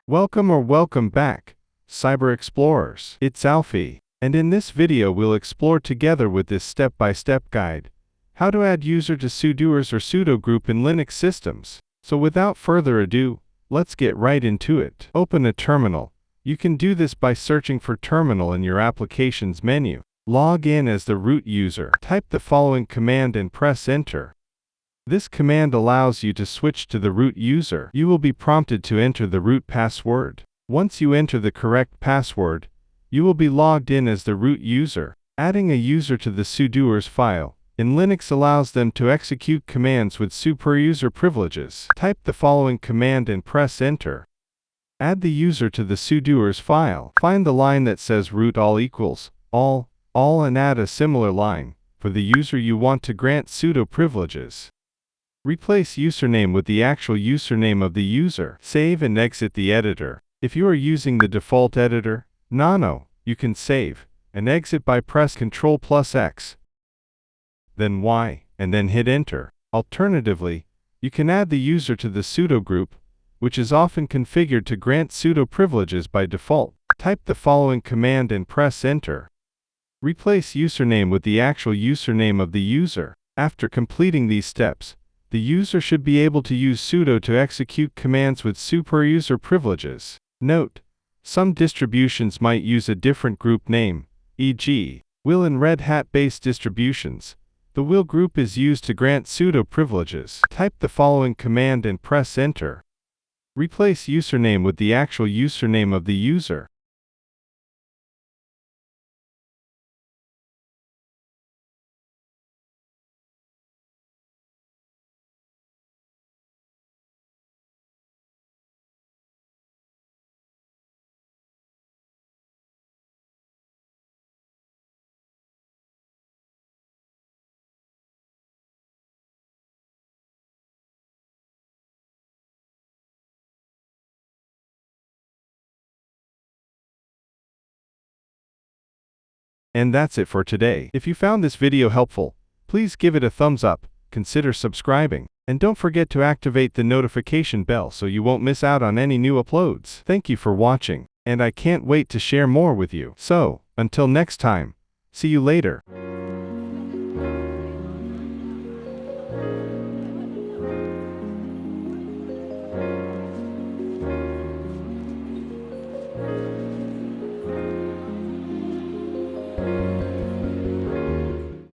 Welcome back, Cyber Explorers. It's Alfie, and in this video we'll explore together with this step-by-step guide how to add user to Sudoers or Sudo group in Linux systems. So without further ado, let's get right into it. Open a terminal. You can do this by searching for terminal in your applications menu. Log in as the root user. Type the following command and press enter. This command allows you to switch to the root user. You will be prompted to enter the root password. Once you enter the correct password, you will be logged in as the root user. Adding a user to the Sudoers file in Linux allows them to execute commands with superuser privileges. Type the following command and press enter. Add the user to the Sudoers file. Find the line that says root all equals all and add a similar line for the user you want to grant sudo privileges. Replace username with the actual username of the user. Save and exit the editor. If you are using the default editor, Nano, you can save and exit by press Ctrl+X, then Y, and then hit enter. Alternatively, you can add the user to the sudo group, which is often configured to grant sudo privileges by default. Type the following command and press enter. Replace username with the actual username of the user. After completing these steps, the user should be able to use sudo to execute commands with superuser privileges. Note: some distributions might use a different group name, e.g., will in Red Hat-based distributions. The will group is used to grant sudo privileges. Type the following command and press enter. Replace username with the actual username of the user. And that's it for today. If you found this video helpful, please give it a thumbs up, consider subscribing, and don't forget to activate the notification bell so you won't miss out on any new uploads. Thank you for watching, and I can't wait to share more with you. So, until next time, see you later.